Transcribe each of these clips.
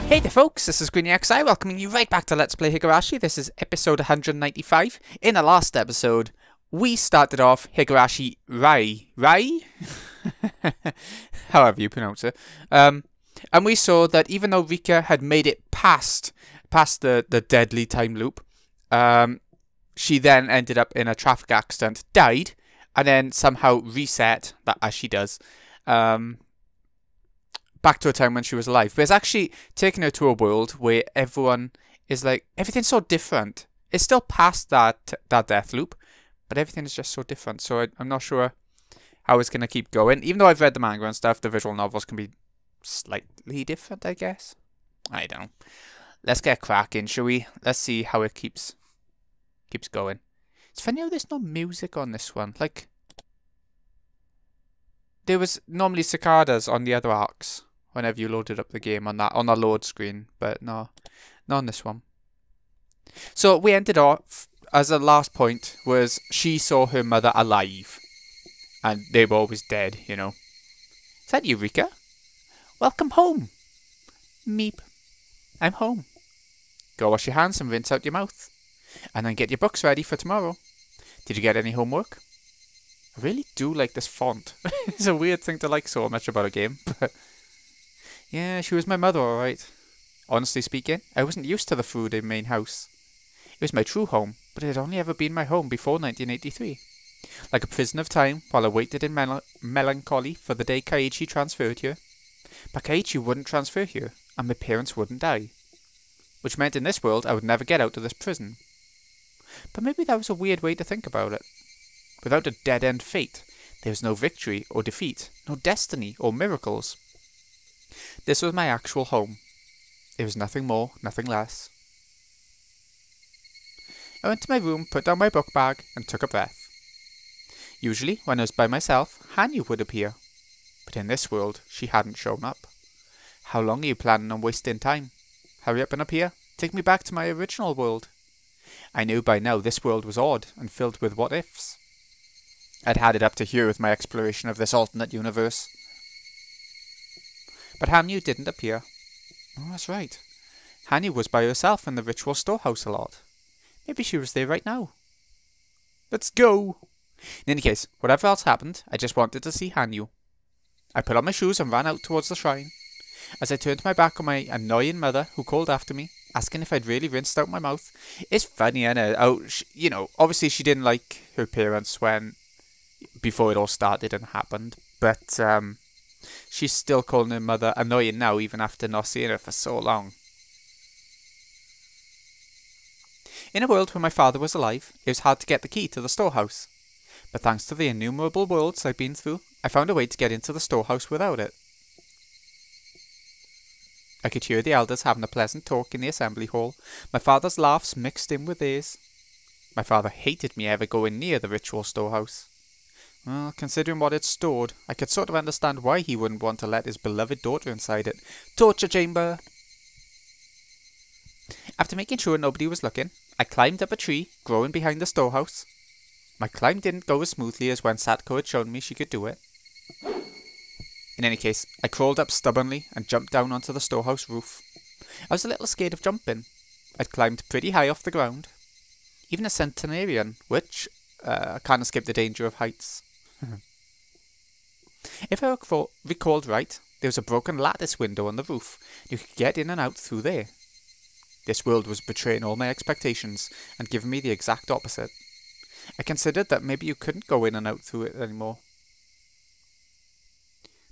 Hey there folks, this is GreenyXI welcoming you right back to Let's Play Higurashi. This is episode 195. In the last episode, we started off Higurashi Rai? However you pronounce it. And we saw that even though Rika had made it past the deadly time loop, she then ended up in a traffic accident, died, and then somehow reset, that as she does, back to a time when she was alive. But it's actually taken her to a world where everyone is like, everything's so different. It's still past that death loop, but everything is just so different. So I'm not sure how it's going to keep going. Even though I've read the manga and stuff, the visual novels can be slightly different, I guess. I don't know. Let's get cracking, shall we? Let's see how it keeps going. It's funny how there's no music on this one. Like, there was normally cicadas on the other arcs whenever you loaded up the game on the load screen, but no, not on this one. So we ended off as the last point was she saw her mother alive, and they were always dead, you know. Is that you, Rika? Welcome home. Meep. I'm home. Go wash your hands and rinse out your mouth, and then get your books ready for tomorrow. Did you get any homework? I really do like this font. It's a weird thing to like so much about a game, but yeah, she was my mother, alright. Honestly speaking, I wasn't used to the food in main house. It was my true home, but it had only ever been my home before 1983. Like a prison of time, while I waited in melancholy for the day Kaiichi transferred here. But Kaiichi wouldn't transfer here, and my parents wouldn't die. Which meant in this world I would never get out of this prison. But maybe that was a weird way to think about it. Without a dead-end fate, there was no victory or defeat, no destiny or miracles. This was my actual home. It was nothing more, nothing less. I went to my room, put down my book bag, and took a breath. Usually, when I was by myself, Hanyuu would appear. But in this world, she hadn't shown up. How long are you planning on wasting time? Hurry up and appear. Take me back to my original world. I knew by now this world was odd and filled with what-ifs. I'd had it up to here with my exploration of this alternate universe. But Hanyuu didn't appear. Oh, that's right. Hanyuu was by herself in the ritual storehouse a lot. Maybe she was there right now. Let's go! In any case, whatever else happened, I just wanted to see Hanyuu. I put on my shoes and ran out towards the shrine. As I turned my back on my annoying mother, who called after me, asking if I'd really rinsed out my mouth. It's funny, innit? Oh, you know, obviously she didn't like her parents before it all started and happened, but she's still calling her mother annoying now, even after not seeing her for so long. In a world where my father was alive, it was hard to get the key to the storehouse. But thanks to the innumerable worlds I've been through, I found a way to get into the storehouse without it. I could hear the elders having a pleasant talk in the assembly hall, my father's laughs mixed in with theirs. My father hated me ever going near the ritual storehouse. Well, considering what it stored, I could sort of understand why he wouldn't want to let his beloved daughter inside it. Torture chamber! After making sure nobody was looking, I climbed up a tree growing behind the storehouse. My climb didn't go as smoothly as when Satoko had shown me she could do it. In any case, I crawled up stubbornly and jumped down onto the storehouse roof. I was a little scared of jumping. I'd climbed pretty high off the ground. Even a centenarian, which can't escape the danger of heights. If I recalled right, there was a broken lattice window on the roof. You could get in and out through there. This world was betraying all my expectations and giving me the exact opposite. I considered that maybe you couldn't go in and out through it anymore.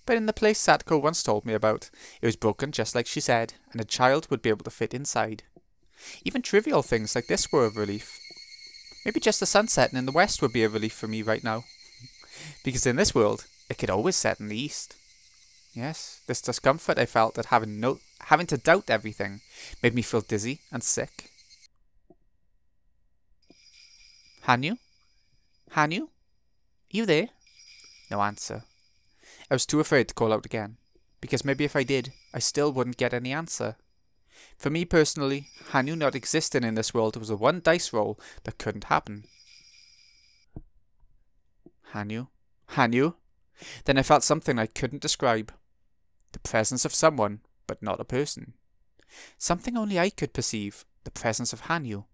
But in the place Satoko once told me about, it was broken just like she said, and a child would be able to fit inside. Even trivial things like this were a relief. Maybe just the sun setting in the west would be a relief for me right now. Because in this world, it could always set in the east. Yes, this discomfort I felt at having to doubt everything made me feel dizzy and sick. Hanyuu? Hanyuu? You there? No answer. I was too afraid to call out again, because maybe if I did, I still wouldn't get any answer. For me personally, Hanyuu not existing in this world was a one dice roll that couldn't happen. Hanyuu? Hanyuu? Then I felt something I couldn't describe. The presence of someone, but not a person. Something only I could perceive, the presence of Hanyuu.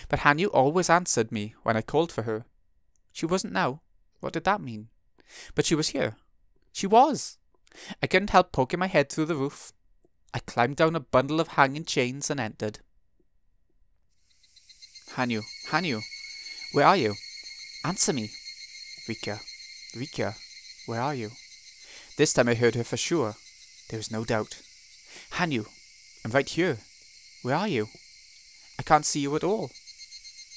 But Hanyuu always answered me when I called for her. She wasn't now. What did that mean? But she was here. She was! I couldn't help poking my head through the roof. I climbed down a bundle of hanging chains and entered. Hanyuu, Hanyuu, where are you? Answer me. Rika, Rika, where are you? This time I heard her for sure. There was no doubt. Hanyuu, I'm right here. Where are you? I can't see you at all.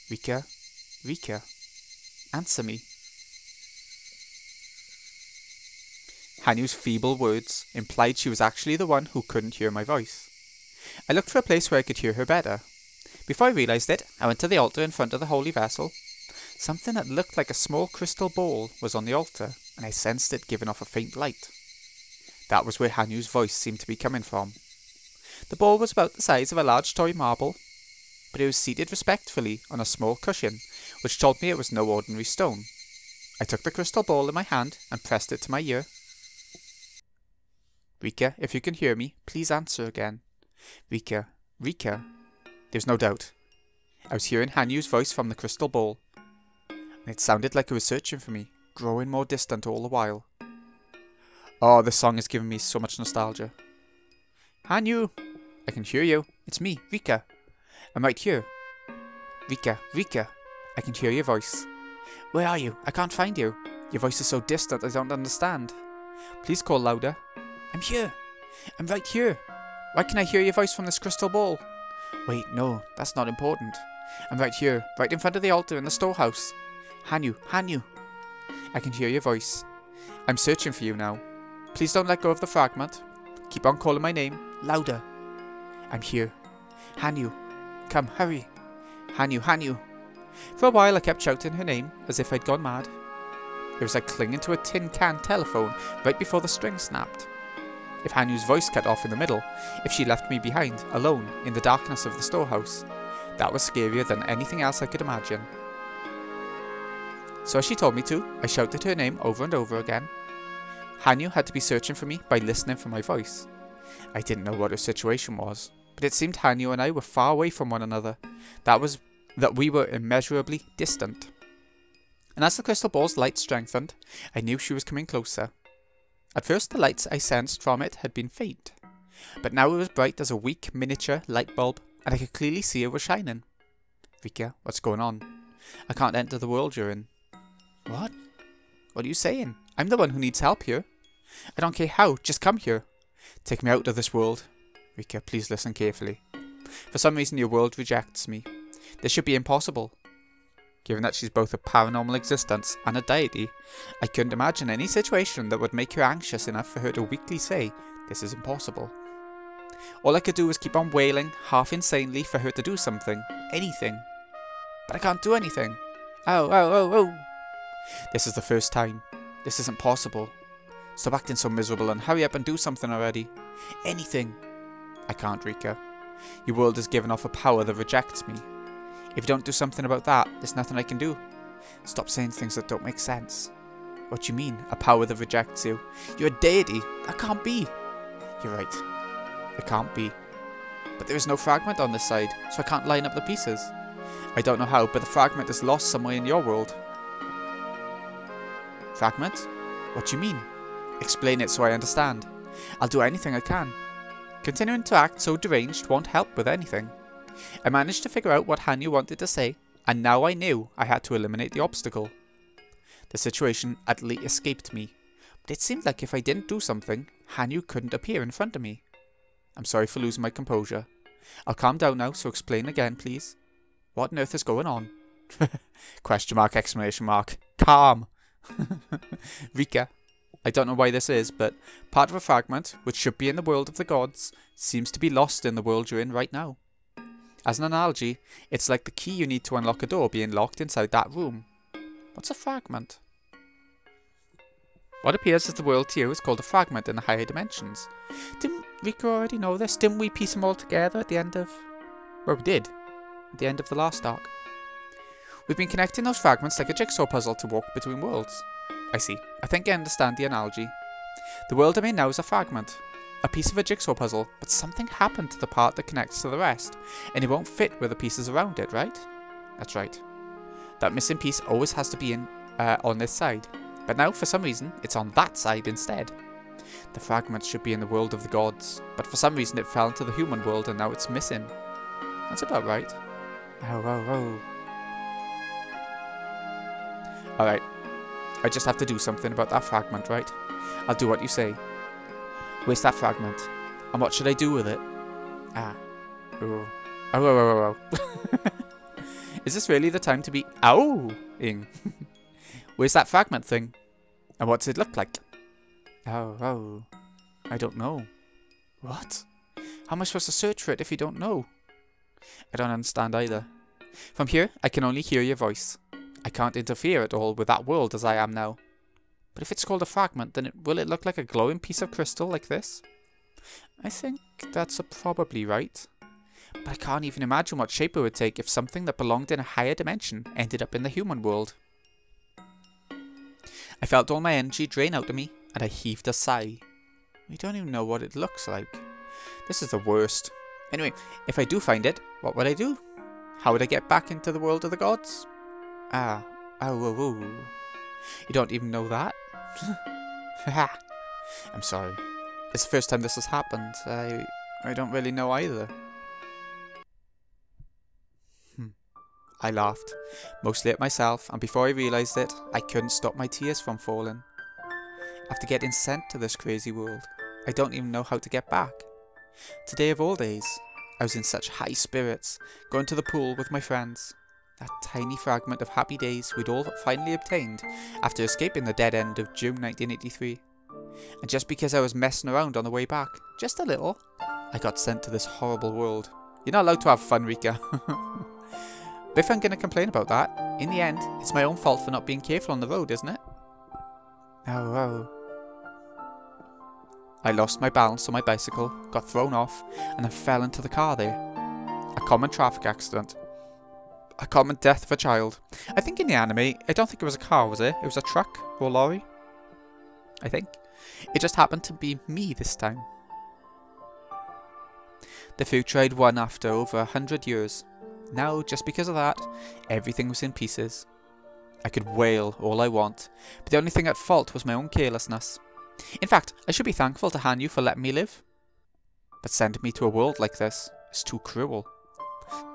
Rika, Rika, answer me. Hanyuu's feeble words implied she was actually the one who couldn't hear my voice. I looked for a place where I could hear her better. Before I realised it, I went to the altar in front of the holy vessel. Something that looked like a small crystal ball was on the altar, and I sensed it giving off a faint light. That was where Hanyuu's voice seemed to be coming from. The ball was about the size of a large toy marble, but it was seated respectfully on a small cushion, which told me it was no ordinary stone. I took the crystal ball in my hand and pressed it to my ear. Rika, if you can hear me, please answer again. Rika, Rika. There's no doubt. I was hearing Hanyuu's voice from the crystal ball, and it sounded like it was searching for me, growing more distant all the while. Oh, this song is giving me so much nostalgia. Hanyuu, I can hear you. It's me, Rika. I'm right here. Rika, Rika, I can hear your voice. Where are you? I can't find you. Your voice is so distant I don't understand. Please call louder. I'm here. I'm right here. Why can I hear your voice from this crystal ball? Wait, no, that's not important. I'm right here, right in front of the altar in the storehouse. Hanyuu, Hanyuu. I can hear your voice. I'm searching for you now. Please don't let go of the fragment. Keep on calling my name, louder. I'm here. Hanyuu, come, hurry. Hanyuu, Hanyuu. For a while I kept shouting her name, as if I'd gone mad. It was like clinging to a tin can telephone right before the string snapped. If Hanyuu's voice cut off in the middle, if she left me behind, alone, in the darkness of the storehouse, that was scarier than anything else I could imagine. So as she told me to, I shouted her name over and over again. Hanyuu had to be searching for me by listening for my voice. I didn't know what her situation was, but it seemed Hanyuu and I were far away from one another. That we were immeasurably distant. And as the crystal ball's light strengthened, I knew she was coming closer. At first the lights I sensed from it had been faint, but now it was bright as a weak miniature light bulb, and I could clearly see it was shining. Rika, what's going on? I can't enter the world you're in. What? What are you saying? I'm the one who needs help here. I don't care how, just come here. Take me out of this world. Rika, please listen carefully. For some reason your world rejects me. This should be impossible. Given that she's both a paranormal existence and a deity, I couldn't imagine any situation that would make her anxious enough for her to weakly say, this is impossible. All I could do was keep on wailing, half insanely, for her to do something, anything. But I can't do anything. Oh, oh, oh, oh. This is the first time. This isn't possible. Stop acting so miserable and hurry up and do something already. Anything. I can't, Rika. Your world has given off a power that rejects me. If you don't do something about that, there's nothing I can do. Stop saying things that don't make sense. What do you mean, a power that rejects you? You're a deity. That can't be. You're right. It can't be. But there is no fragment on this side, so I can't line up the pieces. I don't know how, but the fragment is lost somewhere in your world. Fragment? What do you mean? Explain it so I understand. I'll do anything I can. Continuing to act so deranged won't help with anything. I managed to figure out what Hanyuu wanted to say, and now I knew I had to eliminate the obstacle. The situation utterly escaped me, but it seemed like if I didn't do something, Hanyuu couldn't appear in front of me. I'm sorry for losing my composure. I'll calm down now, so explain again, please. What on earth is going on? Question mark, exclamation mark. Calm! Rika, I don't know why this is, but part of a fragment, which should be in the world of the gods, seems to be lost in the world you're in right now. As an analogy, it's like the key you need to unlock a door being locked inside that room. What's a fragment? What appears as the world to you is called a fragment in the higher dimensions. Didn't Rika already know this? Didn't we piece them all together at the end of... Well, we did. At the end of the last arc. We've been connecting those fragments like a jigsaw puzzle to walk between worlds. I see. I think I understand the analogy. The world I'm in now is a fragment. a piece of a jigsaw puzzle, but something happened to the part that connects to the rest, and it won't fit with the pieces around it, right? That's right. That missing piece always has to be on this side, but now for some reason it's on that side instead. The fragment should be in the world of the gods, but for some reason it fell into the human world and now it's missing. That's about right. Oh. Alright, I just have to do something about that fragment, right? I'll do what you say. Where's that fragment? And what should I do with it? Oh. Is this really the time to be ow-ing? Where's that fragment thing? And what's it look like? Oh. I don't know. What? How am I supposed to search for it if you don't know? I don't understand either. From here, I can only hear your voice. I can't interfere at all with that world as I am now. But if it's called a fragment, then will it look like a glowing piece of crystal like this? I think that's probably right. But I can't even imagine what shape it would take if something that belonged in a higher dimension ended up in the human world. I felt all my energy drain out of me, and I heaved a sigh. I don't even know what it looks like. This is the worst. Anyway, if I do find it, what would I do? How would I get back into the world of the gods? Oh. You don't even know that? I'm sorry. It's the first time this has happened. I don't really know either. I laughed, mostly at myself, and before I realised it, I couldn't stop my tears from falling. After getting sent to this crazy world, I don't even know how to get back. Today of all days, I was in such high spirits, going to the pool with my friends. That tiny fragment of happy days we'd all finally obtained after escaping the dead end of June 1983. And just because I was messing around on the way back, just a little, I got sent to this horrible world. You're not allowed to have fun, Rika. But if I'm going to complain about that, in the end, it's my own fault for not being careful on the road, isn't it? Oh. I lost my balance on my bicycle, got thrown off, and then fell into the car there. A common traffic accident. A common death of a child. I think in the anime, I don't think it was a car, was it? It was a truck or lorry. I think. It just happened to be me this time. The future I'd won after over 100 years. Now, just because of that, everything was in pieces. I could wail all I want, but the only thing at fault was my own carelessness. In fact, I should be thankful to Hanyuu for letting me live. But sending me to a world like this is too cruel.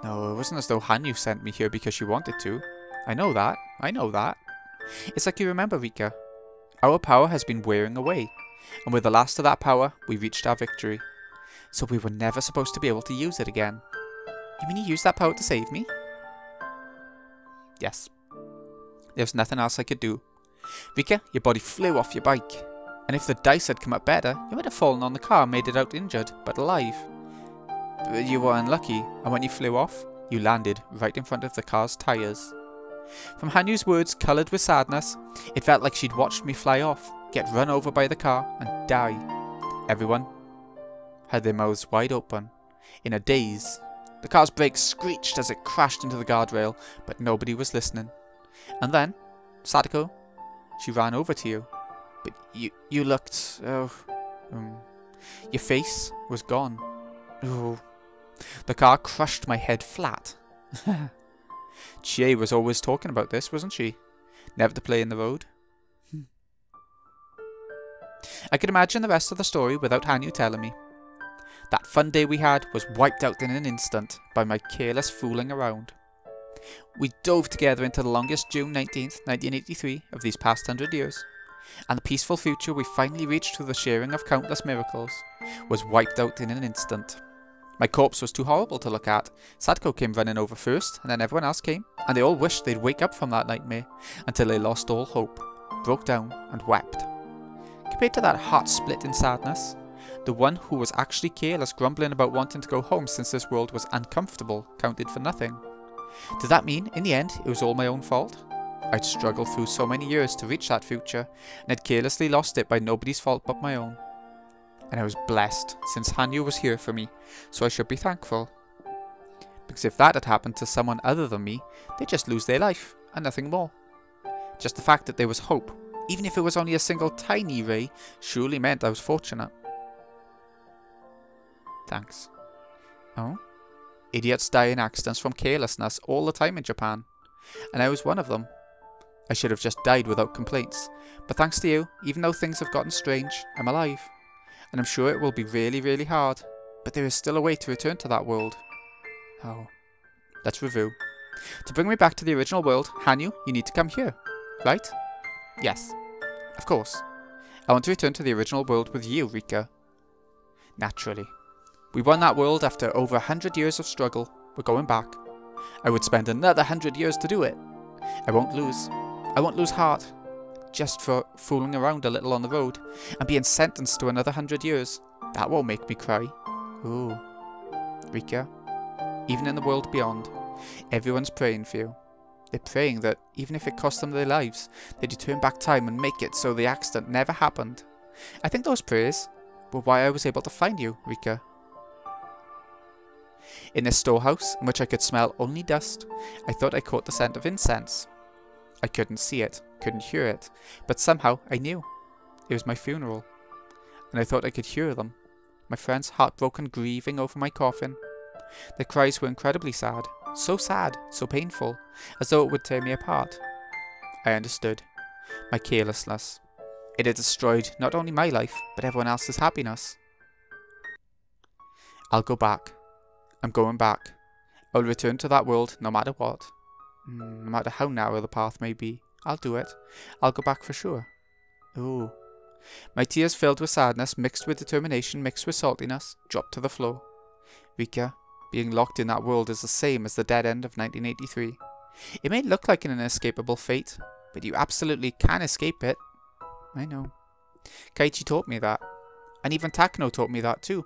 No, it wasn't as though Hanyuu sent me here because she wanted to. I know that. It's like you remember, Rika. Our power has been wearing away, and with the last of that power, we reached our victory. So we were never supposed to be able to use it again. You mean you used that power to save me? Yes. There was nothing else I could do. Rika, your body flew off your bike. And if the dice had come up better, you might have fallen on the car and made it out injured, but alive. But you were unlucky, and when you flew off, you landed right in front of the car's tyres. From Hanyuu's words coloured with sadness, it felt like she'd watched me fly off, get run over by the car, and die. Everyone had their mouths wide open, in a daze. The car's brakes screeched as it crashed into the guardrail, but nobody was listening. And then, Sadako, she ran over to you. But you looked, your face was gone. Oh, the car crushed my head flat. Chie was always talking about this, wasn't she? Never to play in the road. I could imagine the rest of the story without Hanyuu telling me. That fun day we had was wiped out in an instant by my careless fooling around. We dove together into the longest June 19th, 1983 of these past 100 years, and the peaceful future we finally reached through the sharing of countless miracles was wiped out in an instant. My corpse was too horrible to look at. Sadako came running over first, and then everyone else came, and they all wished they'd wake up from that nightmare until they lost all hope, broke down and wept. Compared to that heart-splitting sadness, the one who was actually careless grumbling about wanting to go home since this world was uncomfortable counted for nothing. Did that mean, in the end, it was all my own fault? I'd struggled through so many years to reach that future, and had carelessly lost it by nobody's fault but my own. And I was blessed, since Hanyuu was here for me, so I should be thankful. Because if that had happened to someone other than me, they'd just lose their life, and nothing more. Just the fact that there was hope, even if it was only a single tiny ray, surely meant I was fortunate. Thanks. Oh? Idiots die in accidents from carelessness all the time in Japan. And I was one of them. I should have just died without complaints. But thanks to you, even though things have gotten strange, I'm alive. And I'm sure it will be really, really hard. But there is still a way to return to that world. Oh. Let's review. To bring me back to the original world, Hanyuu, you need to come here. Right? Yes. Of course. I want to return to the original world with you, Rika. Naturally. We won that world after over 100 years of struggle. We're going back. I would spend another 100 years to do it. I won't lose. I won't lose heart. Just for fooling around a little on the road and being sentenced to another 100 years. That won't make me cry. Ooh. Rika, even in the world beyond, everyone's praying for you. They're praying that, even if it costs them their lives, that you turn back time and make it so the accident never happened. I think those prayers were why I was able to find you, Rika. In this storehouse, in which I could smell only dust, I thought I caught the scent of incense. I couldn't see it, couldn't hear it, but somehow I knew. It was my funeral. And I thought I could hear them. My friends heartbroken, grieving over my coffin. Their cries were incredibly sad, so painful, as though it would tear me apart. I understood. My carelessness. It had destroyed not only my life, but everyone else's happiness. I'll go back. I'm going back. I'll return to that world no matter what. No matter how narrow the path may be. I'll do it. I'll go back for sure. Ooh. My tears filled with sadness, mixed with determination, mixed with saltiness, dropped to the floor. Rika, being locked in that world is the same as the dead end of 1983. It may look like an inescapable fate, but you absolutely can escape it. I know. Kaiichi taught me that. And even Takano taught me that too.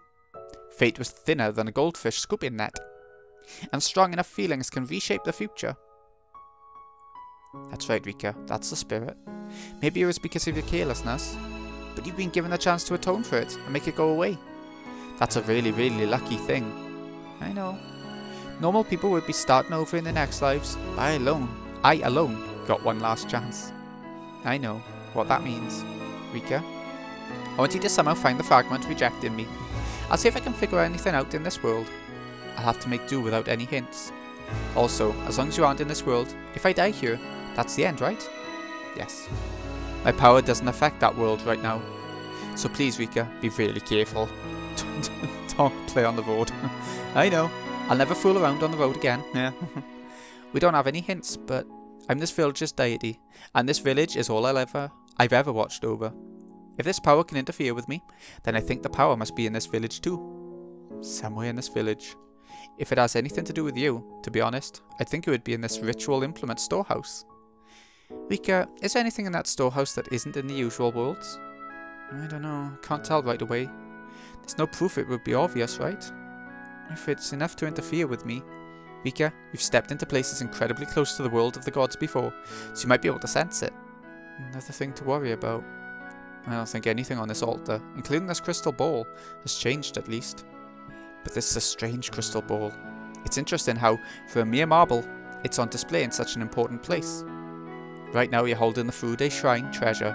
Fate was thinner than a goldfish scooping net. And strong enough feelings can reshape the future. That's right, Rika. That's the spirit. Maybe it was because of your carelessness, but you've been given the chance to atone for it and make it go away. That's a really, really lucky thing. I know. Normal people would be starting over in their next lives. I alone got one last chance. I know what that means. Rika, I want you to somehow find the fragment rejecting me. I'll see if I can figure anything out in this world. I'll have to make do without any hints. Also, as long as you aren't in this world, if I die here, that's the end, right? Yes. My power doesn't affect that world right now. So please, Rika, be really careful. Don't play on the road. I know. I'll never fool around on the road again. Yeah. We don't have any hints, but I'm this village's deity, and this village is all I've ever watched over. If this power can interfere with me, then I think the power must be in this village too. Somewhere in this village. If it has anything to do with you, to be honest, I think it would be in this ritual implement storehouse. Rika, is there anything in that storehouse that isn't in the usual worlds? I don't know, can't tell right away. There's no proof it would be obvious, right? If it's enough to interfere with me. Rika, you've stepped into places incredibly close to the world of the gods before, so you might be able to sense it. Another thing to worry about. I don't think anything on this altar, including this crystal ball, has changed at least. But this is a strange crystal ball. It's interesting how, for a mere marble, it's on display in such an important place. Right now you're holding the Furude Shrine treasure,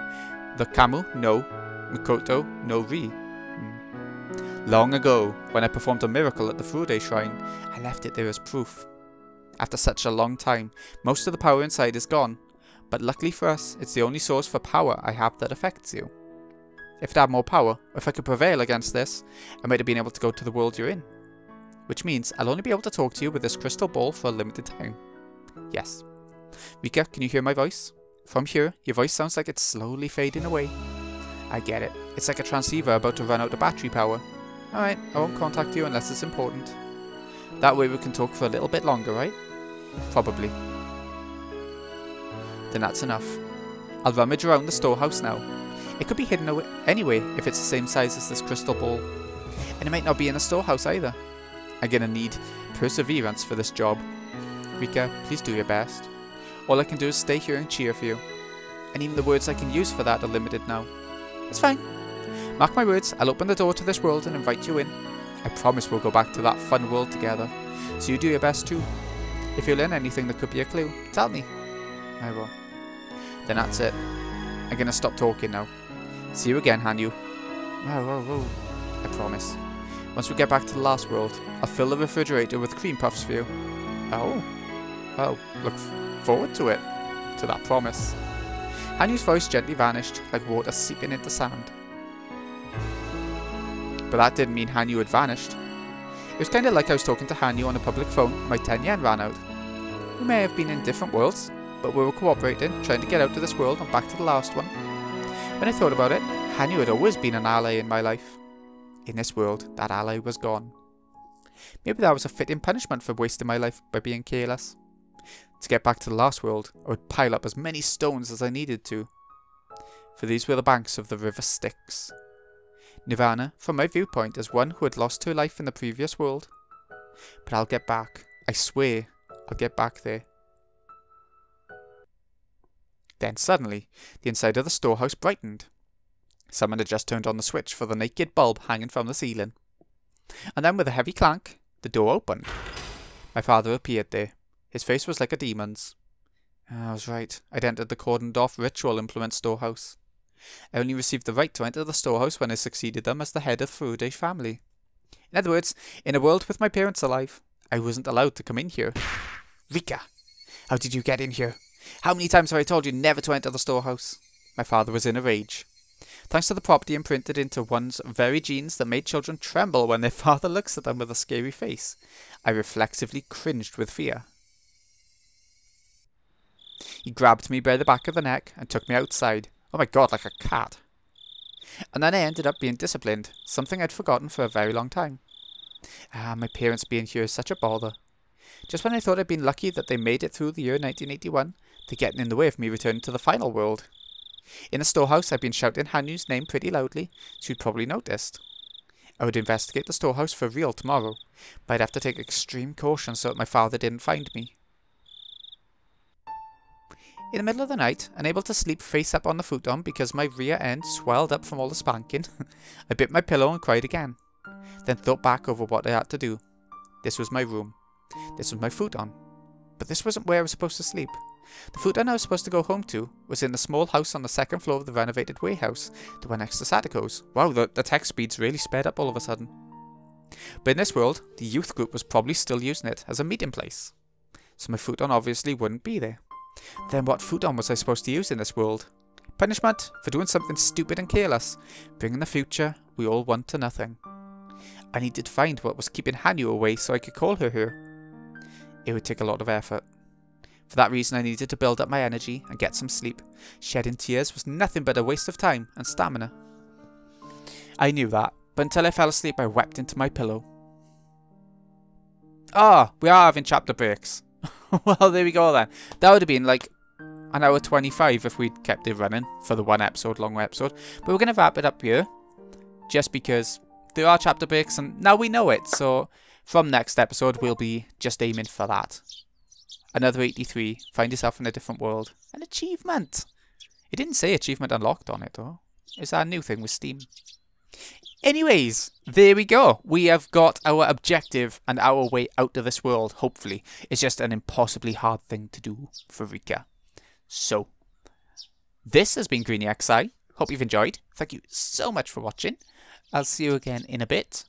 the Kamu no Mikoto no Ri. Long ago, when I performed a miracle at the Furude Shrine, I left it there as proof. After such a long time, most of the power inside is gone, but luckily for us, it's the only source for power I have that affects you. If it had more power, or if I could prevail against this, I might have been able to go to the world you're in. Which means I'll only be able to talk to you with this crystal ball for a limited time. Yes. Rika, can you hear my voice? From here, your voice sounds like it's slowly fading away. I get it. It's like a transceiver about to run out of battery power. Alright, I won't contact you unless it's important. That way we can talk for a little bit longer, right? Probably. Then that's enough. I'll rummage around the storehouse now. It could be hidden away anyway if it's the same size as this crystal ball. And it might not be in the storehouse either. I'm gonna need perseverance for this job. Rika, please do your best. All I can do is stay here and cheer for you. And even the words I can use for that are limited now. It's fine. Mark my words, I'll open the door to this world and invite you in. I promise we'll go back to that fun world together. So you do your best too. If you learn anything that could be a clue, tell me. I will. Then that's it. I'm gonna stop talking now. See you again, Hanyuu. Whoa. I promise. Once we get back to the last world, I'll fill the refrigerator with cream puffs for you. Oh. Well, look forward to it. To that promise. Hanyuu's voice gently vanished, like water seeping into sand. But that didn't mean Hanyuu had vanished. It was kind of like I was talking to Hanyuu on a public phone and my 10 yen ran out. We may have been in different worlds, but we were cooperating, trying to get out of this world and back to the last one. When I thought about it, Hanyuu had always been an ally in my life. In this world, that ally was gone. Maybe that was a fitting punishment for wasting my life by being careless. To get back to the last world, I would pile up as many stones as I needed to. For these were the banks of the river Styx. Nirvana, from my viewpoint, is one who had lost her life in the previous world. But I'll get back. I swear, I'll get back there. Then suddenly, the inside of the storehouse brightened. Someone had just turned on the switch for the naked bulb hanging from the ceiling. And then with a heavy clank, the door opened. My father appeared there. His face was like a demon's. I was right. I'd entered the cordoned-off ritual implement storehouse. I only received the right to enter the storehouse when I succeeded them as the head of the Furude family. In other words, in a world with my parents alive, I wasn't allowed to come in here. Rika, how did you get in here? How many times have I told you never to enter the storehouse? My father was in a rage. Thanks to the property imprinted into one's very genes that made children tremble when their father looks at them with a scary face, I reflexively cringed with fear. He grabbed me by the back of the neck and took me outside. Oh my god, like a cat. And then I ended up being disciplined, something I'd forgotten for a very long time. My parents being here is such a bother. Just when I thought I'd been lucky that they made it through the year 1981, they're getting in the way of me returning to the final world. In the storehouse, I'd been shouting Hanyuu's name pretty loudly, so you'd probably noticed. I would investigate the storehouse for real tomorrow, but I'd have to take extreme caution so that my father didn't find me. In the middle of the night, unable to sleep face up on the futon because my rear end swelled up from all the spanking, I bit my pillow and cried again. Then thought back over what I had to do. This was my room. This was my futon. But this wasn't where I was supposed to sleep. The futon I was supposed to go home to was in the small house on the second floor of the renovated warehouse, the one next to Sadako's. Wow, the text speed's really sped up all of a sudden. But in this world, the youth group was probably still using it as a meeting place. So my futon obviously wouldn't be there. Then what futon was I supposed to use in this world? Punishment for doing something stupid and careless, bringing the future we all want to nothing. I needed to find what was keeping Hanyuu away so I could call her here. It would take a lot of effort. For that reason I needed to build up my energy and get some sleep. Shedding tears was nothing but a waste of time and stamina. I knew that, but until I fell asleep I wept into my pillow. We are having chapter breaks. Well, there we go then. That would have been like an hour 25 if we'd kept it running for the one episode, long episode. But we're going to wrap it up here, just because there are chapter breaks and now we know it. So from next episode, we'll be just aiming for that. Another 83, find yourself in a different world. An achievement. It didn't say achievement unlocked on it though. It's our new thing with Steam. Anyways, there we go. We have got our objective and our way out of this world, hopefully. It's just an impossibly hard thing to do for Rika. So, this has been Greeny XI. Hope you've enjoyed. Thank you so much for watching. I'll see you again in a bit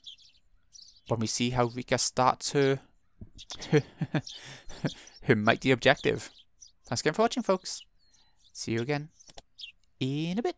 when we see how Rika starts her mighty objective. Thanks again for watching, folks. See you again in a bit.